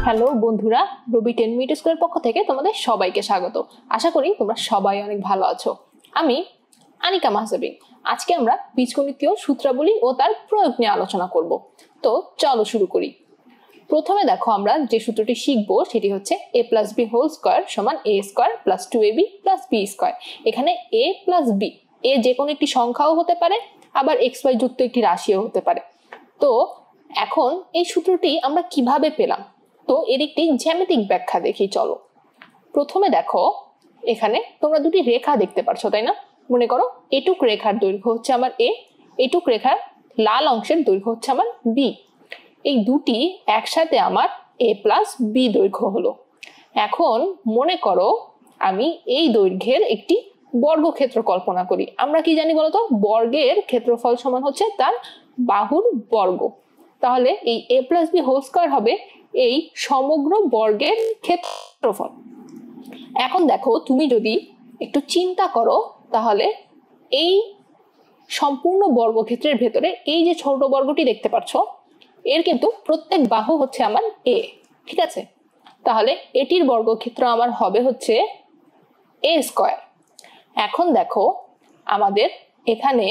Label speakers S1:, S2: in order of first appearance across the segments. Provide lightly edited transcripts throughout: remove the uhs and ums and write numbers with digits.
S1: Hello বন্ধুরা, রবি 10 minute স্কুলের পক্ষ থেকে তোমাদের সবাইকে স্বাগত। আশা করি তোমরা সবাই অনেক ভালো আছো। আমি আনিকা মাহজাবি। আজকে আমরা বীজগণিতীয় সূত্রাবলী ও তার প্রয়োগ নিয়ে আলোচনা করব। তো চলো শুরু করি। প্রথমে দেখো, আমরা যে সূত্রটি শিখবো সেটি হচ্ছে a plus B whole square সমান a square plus 2ab plus b square. এখানে a প্লাস b, এ যে কোনো একটি সংখ্যাও হতে পারে, আবার xy যুক্ত একটি রাশিও হতে পারে। তো এখন এই সূত্রটি আমরা কিভাবে পেলাম, তো এর একটি জ্যামিতিক ব্যাখ্যা দেখি চলো। প্রথমে দেখো, এখানে তোমরা দুটি রেখা দেখতে পাচ্ছ, তাই না? মনে করো এটুক রেখার দৈর্ঘ্য হচ্ছে আমার a, এটুক রেখার লাল অংশের দৈর্ঘ্য হচ্ছে আমার b। এই দুটি একসাথে আমার a প্লাস b দৈর্ঘ্য হলো। এখন মনে করো আমি এই দৈর্ঘ্যের একটি বর্গক্ষেত্র কল্পনা করি। আমরা কি জানি বলতো, বর্গের ক্ষেত্রফল সমান হচ্ছে তার বাহুর বর্গ। তাহলে এই a plus b whole square হবে এই সমগ্র বর্গের ক্ষেত্রফল। এখন দেখো, তুমি যদি একটু চিন্তা করো তাহলে এই সম্পূর্ণ বর্গক্ষেত্রের ভেতরে এই যে ছোট বর্গটি দেখতে পাচ্ছ, এর কিন্তু প্রত্যেক বাহু হচ্ছে আমার a, ঠিক আছে? তাহলে এটির বর্গক্ষেত্র আমার হবে হচ্ছে a স্কয়ার। এখন দেখো, আমাদের এখানে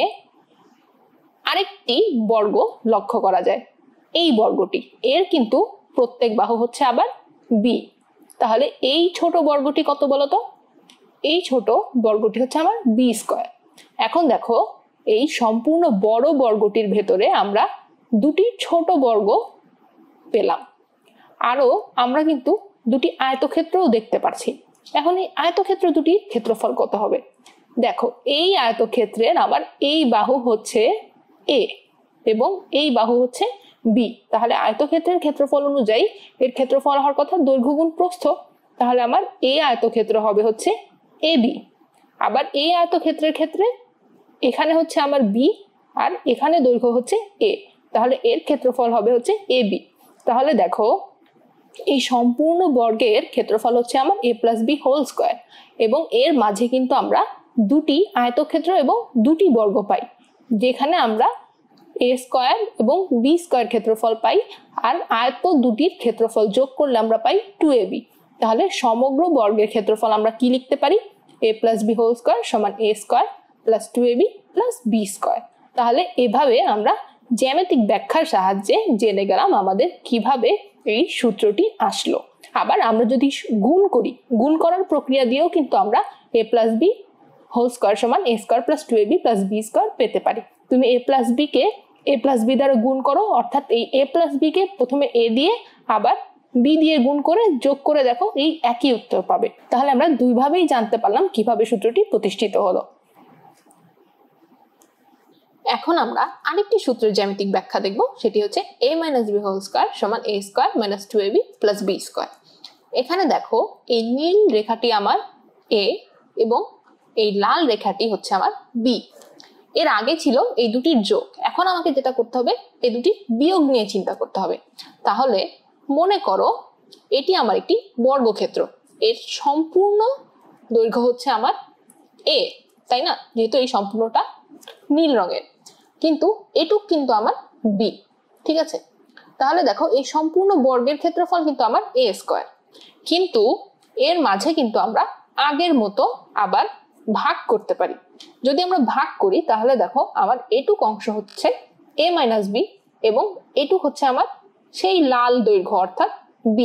S1: আরেকটি বর্গ লক্ষ্য করা যায়, এই বর্গটি, এর কিন্তু প্রত্যেক বাহু হচ্ছে আবার b। তাহলে এই ছোট বর্গটি কত বলতো? এই ছোট বর্গটি হচ্ছে আমার b স্কয়ার। এখন দেখো, এই সম্পূর্ণ বড় বর্গটির ভেতরে আমরা দুটি ছোট বর্গ পেলাম, আরো আমরা কিন্তু দুটি আয়তক্ষেত্রও দেখতে পাচ্ছি। এখন এই আয়তক্ষেত্র দুটির ক্ষেত্রফল কত হবে? দেখো, এই আয়তক্ষেত্রের আমার এই বাহু হচ্ছে a এবং এই বাহু হচ্ছে b। তাহলে আয়তক্ষেত্রের ক্ষেত্রফল অনুযায়ী এর ক্ষেত্রফল হওয়ার কথা দৈর্ঘ্য গুণ প্রস্থ। তাহলে আমার এই আয়তক্ষেত্র হবে হচ্ছে ab। আবার এই আয়তক্ষেত্রের ক্ষেত্রে এখানে হচ্ছে আমার b আর এখানে দৈর্ঘ্য হচ্ছে a, তাহলে এর ক্ষেত্রফল হবে হচ্ছে ab। তাহলে দেখো, এই সম্পূর্ণ বর্গের ক্ষেত্রফল হচ্ছে আমার a plus B whole square, এবং এর মাঝে কিন্তু আমরা দুটি আয়তক্ষেত্র এবং দুটি বর্গ পাই, যেখানে আমরা a স্কয়ার এবং b স্কয়ার ক্ষেত্রফল পাই, আর আয়ত দুটির ক্ষেত্রফল যোগ করলে আমরা পাই 2ab। তাহলে সমগ্র বর্গের ক্ষেত্রফল আমরা কি লিখতে পারি? a plus B whole square সমান a square plus 2ab plus b square. তাহলে এভাবে আমরা জ্যামিতিক ব্যাখ্যার সাহায্যে জেনে গেলাম আমাদের কিভাবে এই সূত্রটি আসলো। আবার আমরা যদি গুণ করি, গুণ করার প্রক্রিয়া দিয়েও কিন্তু আমরা a plus B whole square সমান a square plus 2ab plus b square পেতে পারি। তুমি a প্লাস বি কে a প্লাস বি দ্বারা গুণ করো, অর্থাৎ এই a প্লাস বি কে প্রথমে a দিয়ে আবার b দিয়ে গুণ করে যোগ করে দেখো, এই একই উত্তর পাবে। তাহলে আমরা দুইভাবেই জানতে পারলাম কিভাবে সূত্রটি প্রতিষ্ঠিত হলো। এখন আমরা আরেকটি সূত্রের জ্যামিতিক ব্যাখ্যা দেখব, সেটি হচ্ছে a minus B whole square সমান a square minus 2ab plus b square. এখানে দেখো, এই নীল রেখাটি আমার a এবং এই লাল রেখাটি হচ্ছে আমার b। এর আগে ছিল এই দুটির যোগ, এখন আমাকে যেটা করতে হবে, এই দুটি বিয়োগ নিয়ে চিন্তা করতে হবে। তাহলে মনে করো এটি আমার একটি বর্গক্ষেত্র, এর সম্পূর্ণ দৈর্ঘ্য হচ্ছে আমার a, তাই না? যেহেতু এই সম্পূর্ণটা নীল রঙের, কিন্তু এটুক কিন্তু আমার b, ঠিক আছে? তাহলে দেখো, এই সম্পূর্ণ বর্গের ক্ষেত্রফল কিন্তু আমার a স্কয়ার, কিন্তু এর মাঝে কিন্তু আমরা আগের মতো আবার ভাগ করতে পারি। যদি আমরা ভাগ করি তাহলে দেখো, আমার এটুক অংশ হচ্ছে a মাইনাস বি এবং এটুক হচ্ছে আমার সেই লাল দৈর্ঘ্য অর্থাৎ b।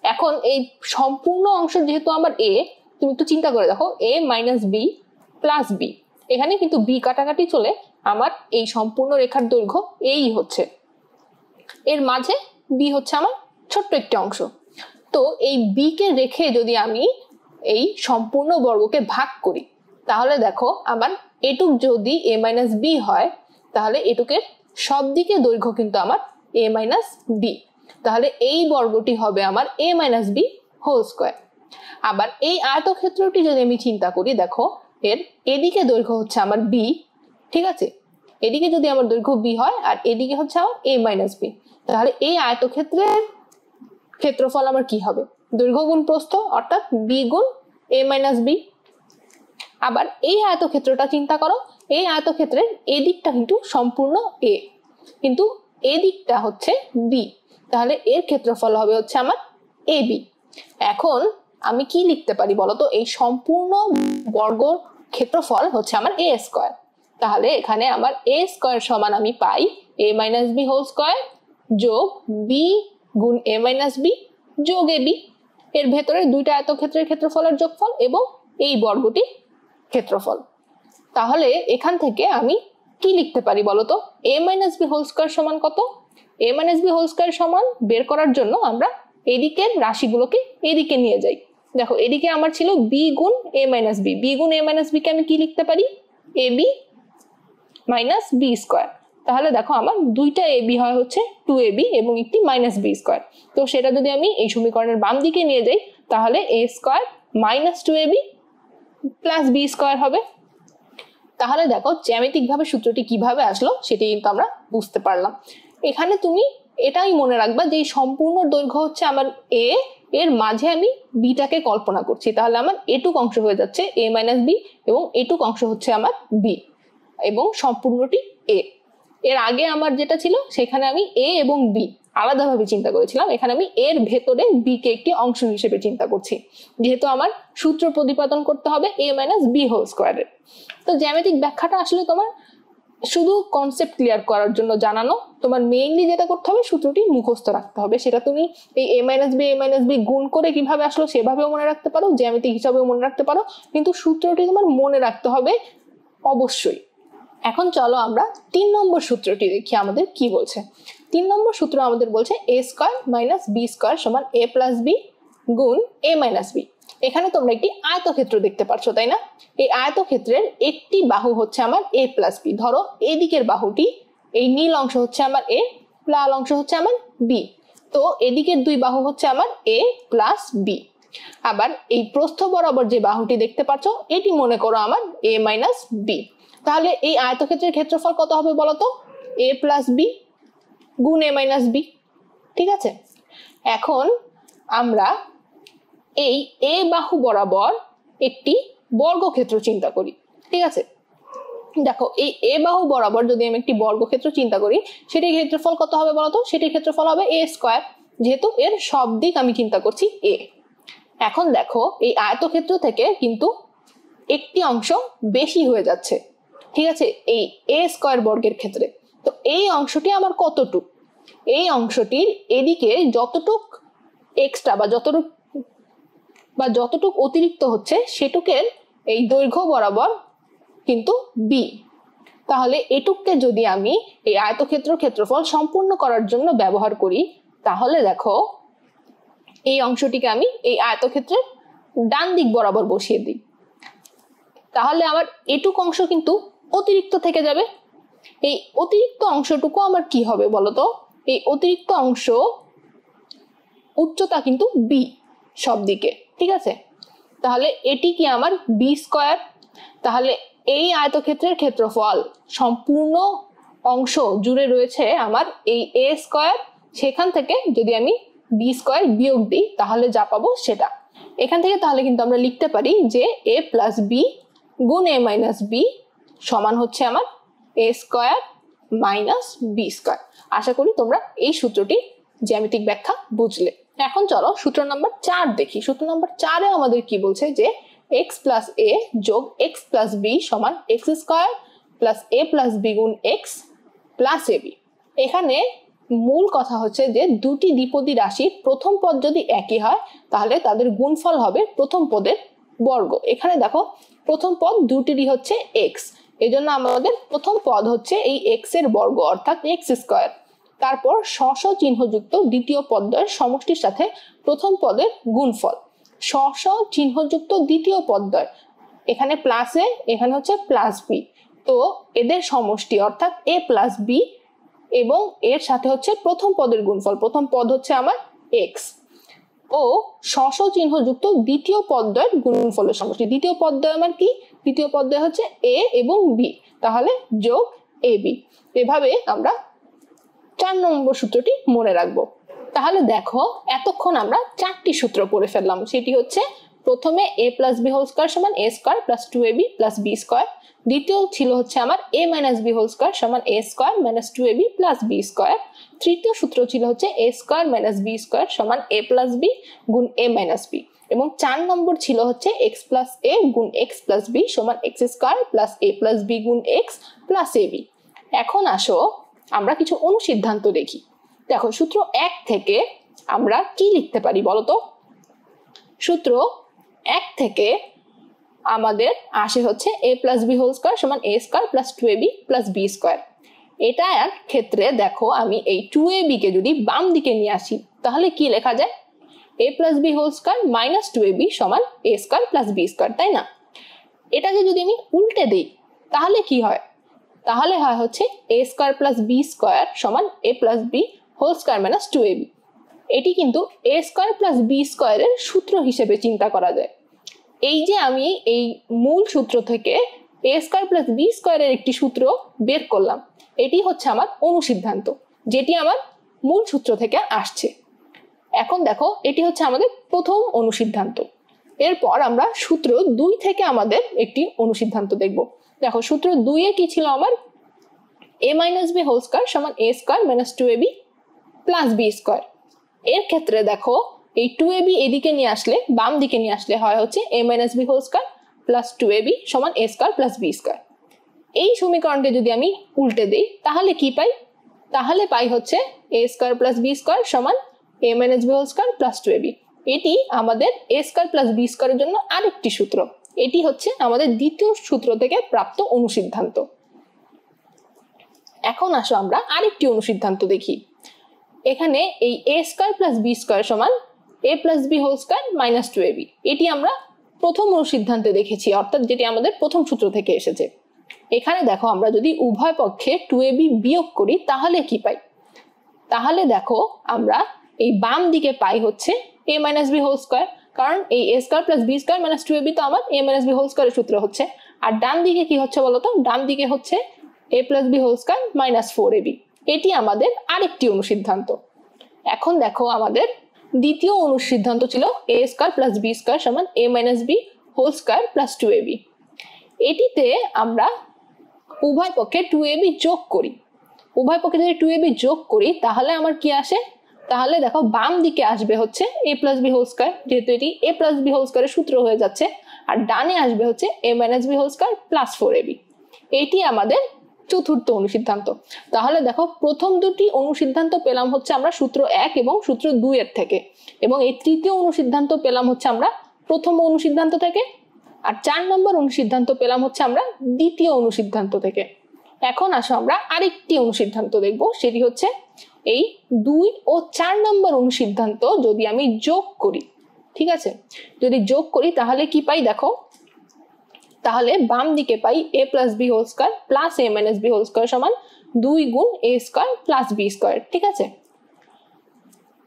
S1: এখন এই সম্পূর্ণ অংশ যেহেতু আমার a, তুমি একটু চিন্তা করে দেখো, a minus B plus B, এখানে কিন্তু b কাটাকাটি চলে আমার এই সম্পূর্ণ রেখার দৈর্ঘ্য এই হচ্ছে, এর মাঝে b হচ্ছে আমার ছোট্ট একটি অংশ। তো এই b কে রেখে যদি আমি এই সম্পূর্ণ বর্গকে ভাগ করি, তাহলে দেখো আমার এটুক যদি a মাইনাস বি হয়, তাহলে এটুকের সব দিকে দৈর্ঘ্য কিন্তু আমার a মাইনাস বি। তাহলে এই বর্গটি হবে আমার a minus B whole square. আবার এই আয়তক্ষেত্রটি যদি আমি চিন্তা করি, দেখো এর এদিকে দৈর্ঘ্য হচ্ছে আমার b, ঠিক আছে? এদিকে যদি আমার দৈর্ঘ্য b হয় আর এদিকে হচ্ছে আমার a মাইনাস বি, তাহলে এই আয়তক্ষেত্রের ক্ষেত্রফল আমার কি হবে? দৈর্ঘ্য গুণ প্রস্থ, অর্থাৎ b গুণ a মাইনাস বি। আবার এই আয়তক্ষেত্রটা চিন্তা করো, এই আয়তক্ষেত্রের এদিকটা কিন্তু সম্পূর্ণ a, কিন্তু এদিকটা হচ্ছে b, তাহলে এর ক্ষেত্রফল হবে হচ্ছে আমার এবি। এখন আমি কি লিখতে পারি বলতো, এই সম্পূর্ণ বর্গ ক্ষেত্রফল হচ্ছে আমার এ স্কয়ার। তাহলে এখানে আমার এ স্কয়ার সমান আমি পাই এ মাইনাস বি হোল স্কয়ার যোগ বি গুণ এ মাইনাস বি যোগ এ বি। এর ভেতরে দুইটা আয়তক্ষেত্রের ক্ষেত্রফলের যোগফল এবং এই বর্গটির ক্ষেত্রফল। তাহলে এখান থেকে আমি কি লিখতে পারি বলতো, এ মাইনাস বি হোল স্কয়ার সমান কত? এ মাইনাস বি হোল স্কয়ার সমান বের করার জন্য আমরা এদিকের রাশিগুলোকে এদিকে নিয়ে যাই। দেখো এদিকে আমার ছিল বি গুণ এ মাইনাস বি, বি গুণ এ মাইনাস বি কে আমি কি লিখতে পারি, A B minus B square. তাহলে দেখো আমার দুইটা এ বি হয় হচ্ছে 2ab এবং একটি মাইনাস বি স্কয়ার। তো সেটা যদি আমি এই সমীকরণের বাম দিকে নিয়ে যাই তাহলে a square minus 2ab plus b square হবে। তাহলে দেখো জ্যামিতিক ভাবে সূত্রটি কিভাবে আসলো সেটি কিন্তু আমরা বুঝতে পারলাম। এখানে তুমি এটাই মনে রাখবা যে সম্পূর্ণ দৈর্ঘ্য হচ্ছে আমার এ, এর মাঝে আমি বিটাকে কল্পনা করছি। তাহলে আমার এটুক অংশ হয়ে যাচ্ছে এ মাইনাস বি এবং এটুক অংশ হচ্ছে আমার বি এবং সম্পূর্ণটি এ। এর আগে আমার যেটা ছিল সেখানে আমি এ এবং বি আলাদাভাবে চিন্তা করেছিলাম, এখানে আমি এর ভেতরে বি কে একটি অংশ হিসেবে চিন্তা করছি, যেহেতু আমার সূত্র প্রতিপাদন করতে হবে এ মাইনাস বি হোল স্কয়ারের। তো জ্যামিতিক ব্যাখ্যাটা আসলে তোমার শুধু কনসেপ্ট ক্লিয়ার করার জন্য জানানো, তোমার মেইনলি যেটা করতে হবে সূত্রটি মুখস্থ রাখতে হবে। সেটা তুমি এই এ মাইনাস বি গুণ করে কিভাবে আসলো সেভাবেও মনে রাখতে পারো, জ্যামিতিক হিসাবেও মনে রাখতে পারো, কিন্তু সূত্রটি তোমার মনে রাখতে হবে অবশ্যই। এখন চলো আমরা 3 নম্বর সূত্রটি দেখি আমাদের কি বলছে। 3 নম্বর সূত্র আমাদের বলছে এ স্কয়ার মাইনাস বি স্কয়ার সমান এ প্লাস বি গুণ এ মাইনাস বি। এখানে তোমরা একটি আয়তক্ষেত্র দেখতে পাচ্ছ, তাই না? এই আয়তক্ষেত্রের একটি বাহু হচ্ছে আমার এ প্লাস বি। ধরো এদিকের বাহুটি, এই নীল অংশ হচ্ছে আমার এ, লাল অংশ হচ্ছে আমার বি। তো এদিকের দুই বাহু হচ্ছে আমার এ প্লাস বি। আবার এই প্রস্থ বরাবর যে বাহুটি দেখতে পাচ্ছ এটি মনে করো আমার এ মাইনাস বি। তাহলে এই আয়তক্ষেত্রের ক্ষেত্রফল কত হবে বলতো, এ প্লাস বি গুণ এ মাইনাস বি। ঠিক আছে, এখন আমরা এই এ বাহু বরাবর একটি বর্গক্ষেত্র চিন্তা করি। ঠিক আছে, দেখো এই এ বাহু বরাবর যদি আমি একটি বর্গক্ষেত্র চিন্তা করি সেটির ক্ষেত্রফল কত হবে বলতো, সেটির ক্ষেত্রফল হবে এ স্কয়ার, যেহেতু এর সব দিক আমি চিন্তা করছি এ। এখন দেখো এই আয়তক্ষেত্র থেকে কিন্তু একটি অংশ বেশি হয়ে যাচ্ছে, ঠিক আছে, এই এ স্কয়ার বর্গের ক্ষেত্রে। তো এই অংশটি আমার কতটুক, এই অংশটির এদিকে যতটুক এক্সট্রা বা যতটুক অতিরিক্ত হচ্ছে সেটুকের এই দৈর্ঘ্য বরাবর কিন্তু বি। তাহলে এটুককে যদি আমি এই আয়তক্ষেত্র ক্ষেত্রফল সম্পূর্ণ করার জন্য ব্যবহার করি তাহলে দেখো এই অংশটিকে আমি এই আয়তক্ষেত্রের ডান দিক বরাবর বসিয়ে দিই, তাহলে আমার এটুক অংশ কিন্তু অতিরিক্ত থেকে যাবে। এই অতিরিক্ত অংশটুকু আমার কি হবে বলতো, এই অতিরিক্ত অংশ উচ্চতা কিন্তু বি সব দিকে। ঠিক আছে, তাহলে এটি কি আমার বি স্কয়ার। তাহলে এই আয়তক্ষেত্রের ক্ষেত্রফল সম্পূর্ণ অংশ জুড়ে রয়েছে আমার এই এ স্কয়ার, সেখান থেকে যদি আমি বি স্কয়ার বিয়োগ দিই তাহলে যা পাবো সেটা। এখান থেকে তাহলে কিন্তু আমরা লিখতে পারি যে এ প্লাস বি গুণ এ মাইনাস বি সমান হচ্ছে আমার এ স্কয়ার মাইনাস বি স্কয়ার। আশা করি তোমরা এই সূত্রটি জ্যামিতিক ব্যাখ্যা বুঝলে। এখন চলো সূত্র নম্বর 4 দেখি। সূত্র নম্বর 4-এ আমাদের কি বলছে যে x প্লাস এ যোগ x প্লাস বি সমান এক্স স্কয়ার প্লাস এ প্লাস বি গুণ এক্স প্লাস এ বি। এখানে মূল কথা হচ্ছে যে দুটি দ্বিপদী রাশির প্রথম পদ যদি একই হয় তাহলে তাদের গুণফল হবে প্রথম পদের বর্গ। এখানে দেখো প্রথম পদ দুটিরই হচ্ছে এক্স, এজন্য আমাদের প্রথম পদ হচ্ছে এই এক্স এর বর্গ অর্থাৎ এক্স স্কয়ার। তারপর স্ব চিহ্নযুক্ত দ্বিতীয় পদদ্বয়ের সমষ্টির সাথে প্রথম পদের গুণফল, স্ব চিহ্নযুক্ত দ্বিতীয় পদদ্বয়, এখানে প্লাস এ এখানে হচ্ছে প্লাস বি, তো এদের সমষ্টি অর্থাৎ এ প্লাস বি এবং এর সাথে হচ্ছে প্রথম পদের গুণফল, প্রথম পদ হচ্ছে আমার এক্স ও স্ব চিহ্নযুক্ত দ্বিতীয় পদদ্বয়ের গুণফলের সমষ্টি। দ্বিতীয় পদদ্বয় আমার কি, দ্বিতীয় পদদ্বয় হচ্ছে এ এবং বি, তাহলে যোগ এ বি। এভাবে আমরা 4 নম্বর সূত্রটি মনে রাখবো। তাহলে দেখো এতক্ষণ আমরা 4টি সূত্র পড়ে ফেললাম, সেটি হচ্ছে প্রথমে a plus B whole square সমান a square plus 2ab plus b square, দ্বিতীয় ছিল হচ্ছে আমার a minus b whole square সমান a square minus 2ab plus b square, তৃতীয় সূত্র ছিল হচ্ছে a square minus b square সমান a প্লাস b গুণ a মাইনাস b, এবং 4 নম্বর ছিল হচ্ছে x প্লাস a গুণ x প্লাস b সমান x square plus a plus b গুণ x প্লাস ab। এখন আসো আমরা কিছু অনুসিদ্ধান্ত দেখি। দেখো সূত্র 1 থেকে আমরা কি লিখতে পারি বলতো? সূত্র 1 থেকে আমাদের আসে হচ্ছে a plus b whole square সমান a square plus 2ab plus b square. এটার ক্ষেত্রে দেখো আমি এই 2ab কে যদি বাম দিকে নিয়ে আসি তাহলে কি লেখা যায়? a plus b whole square minus 2ab সমান a square plus b square, তাই না? এটাকে যদি আমি উল্টে দেই তাহলে কি হয়? তাহলে হয় হচ্ছে a square plus b square সমান a plus b whole square minus 2ab। এটি কিন্তু a স্কয়ার প্লাস b স্কয়ারের সূত্র হিসেবে চিন্তা করা যায়। এই যে আমি এই মূল সূত্র থেকে a স্কয়ার প্লাস b স্কয়ারের একটি সূত্র বের করলাম, এটি হচ্ছে আমার অনুসিদ্ধান্ত, যেটি আমার মূল সূত্র থেকে আসছে। এখন দেখো এটি হচ্ছে আমাদের প্রথম অনুসিদ্ধান্ত। এরপর আমরা সূত্র 2 থেকে আমাদের একটি অনুসিদ্ধান্ত দেখব। দেখো সূত্র 2 এ কি ছিল আমার? a minus b whole square সমান a square minus 2ab plus b square. এর ক্ষেত্রে দেখো এই 2ab এদিকে নিয়ে আসলে, বাম দিকে নিয়ে আসলে হয় হচ্ছে a minus b whole square plus 2ab সমান a square plus b square. এই সমীকরণকে যদি আমি উল্টে দেই তাহলে কি পাই? তাহলে পাই হচ্ছে a square plus b square সমান a minus b whole square plus 2ab। এটি আমাদের a স্কয়ার প্লাস b স্কয়ারের জন্য আরেকটি সূত্র। এটি হচ্ছে আমাদের দ্বিতীয় সূত্র থেকে প্রাপ্ত অনুসিদ্ধান্ত। এখন আসো আমরা আরেকটি অনুসিদ্ধান্ত দেখি। এখানে এই a square plus b square সমান a plus b whole square minus 2ab, এটি আমরা প্রথম অনুসিদ্ধান্তে দেখেছি, অর্থাৎ যেটি আমাদের প্রথম সূত্র থেকে এসেছে। এখানে দেখো আমরা যদি উভয় পক্ষে 2ab বিয়োগ করি তাহলে কি পাই? তাহলে দেখো আমরা এই বাম দিকে পাই হচ্ছে a minus b whole square, কারণ এই a square plus b square minus 2ab তো আমার a মাইনাস b হোল স্কয়ারের সূত্র হচ্ছে। আর ডান দিকে কি হচ্ছে বলতো? ডান দিকে হচ্ছে a plus b whole square minus 4ab। এটি আমাদের আরেকটি অনুসিদ্ধান্ত। এখন দেখো আমাদের দ্বিতীয় অনুসিদ্ধান্ত ছিল a square plus b square সমান a minus b whole square plus 2ab। এটিতে আমরা উভয় পক্ষে 2ab যোগ করি। উভয় পক্ষে যদি 2ab যোগ করি তাহলে আমার কি আসে? তাহলে দেখো বাম দিকে আসবে হচ্ছে a plus b whole square, যেহেতু এটি a প্লাস b হোল স্কয়ারের সূত্র হয়ে যাচ্ছে, আর ডানে আসবে হচ্ছে a minus b whole square plus 4ab। এটি আমাদের চতুর্থ অনুসিদ্ধান্ত। তাহলে দেখো প্রথম দুটি অনুসিদ্ধান্ত পেলাম হচ্ছে আমরা সূত্র 1 এবং সূত্র 2 এর থেকে, এবং এই তৃতীয় অনুসিদ্ধান্ত পেলাম হচ্ছে আমরা প্রথম অনুসিদ্ধান্ত থেকে, আর 4 নম্বর অনুসিদ্ধান্ত পেলাম হচ্ছে আমরা দ্বিতীয় অনুসিদ্ধান্ত থেকে। এখন আসো আমরা আরেকটি অনুসিদ্ধান্ত দেখব, সেটি হচ্ছে এই 2 ও 4 নম্বর অনুসিদ্ধান্ত যদি আমি যোগ করি, ঠিক আছে, যদি যোগ করি তাহলে কি পাই? দেখো তাহলে বাম দিকে পাই a plus b whole square plus a minus b whole square সমান 2 গুণ a square plus b square, ঠিক আছে।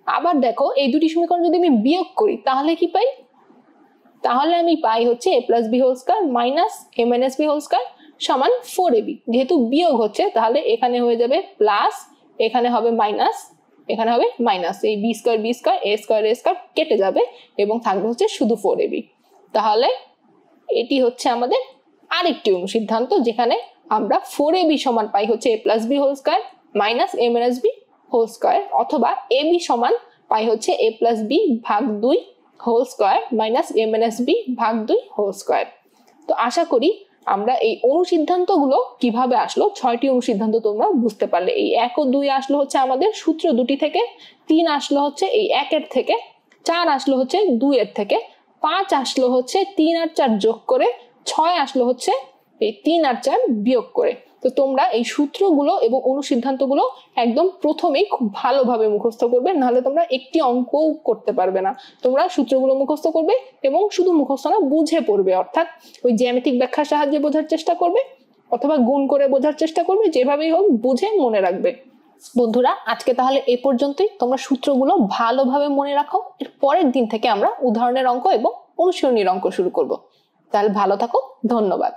S1: আবার দেখো এই দুটি সমীকরণ যদি আমি বিয়োগ করি তাহলে কি পাই? তাহলে আমি পাই হচ্ছে a plus b whole square minus a minus b whole square সমান 4ab। যেহেতু বিয়োগ হচ্ছে তাহলে এখানে হয়ে যাবে প্লাস, এখানে হবে মাইনাস, এখানে হবে মাইনাস, এই b স্কয়ার a স্কয়ার কেটে যাবে এবং থাকবে হচ্ছে শুধু 4ab। তাহলে এটি হচ্ছে আমাদের আরেকটি অনুসিদ্ধান্ত, যেখানে আমরা 4ab সমান পাই হচ্ছে a plus b whole square minus a minus b whole square, অথবা ab সমান পাই হচ্ছে a প্লাস b ভাগ 2 whole square minus a minus b ভাগ 2 হোল স্কয়ার। তো আশা করি আমরা এই অনুসিদ্ধান্তগুলো কিভাবে আসলো, 6টি অনুসিদ্ধান্ত তোমরা বুঝতে পারলে। এই 1 ও 2 আসলো হচ্ছে আমাদের সূত্র দুটি থেকে, 3 আসলো হচ্ছে এই 1 এর থেকে, 4 আসলো হচ্ছে 2 এর থেকে, 5 আসলো হচ্ছে 3 আর 4 যোগ করে, 6 আসলো হচ্ছে এই 3 আর 4 বিয়োগ করে। তো তোমরা এই সূত্রগুলো এবং অনুসিদ্ধান্তগুলো একদম প্রথমেই খুব ভালোভাবে মুখস্থ করবে, নাহলে তোমরা একটি অঙ্কও করতে পারবে না। তোমরা সূত্রগুলো মুখস্থ করবে এবং শুধু মুখস্থ না, বুঝে পড়বে, অর্থাৎ ওই জ্যামিতিক ব্যাখ্যার সাহায্যে বোঝার চেষ্টা করবে অথবা গুণ করে বোঝার চেষ্টা করবে, যেভাবেই হোক বুঝে মনে রাখবে। বন্ধুরা আজকে তাহলে এই পর্যন্তই। তোমরা সূত্রগুলো ভালোভাবে মনে রাখো। এর পরের দিন থেকে আমরা উদাহরণের অঙ্ক এবং অনুশীলনীর অঙ্ক শুরু করব। তাহলে ভালো থাকো, ধন্যবাদ।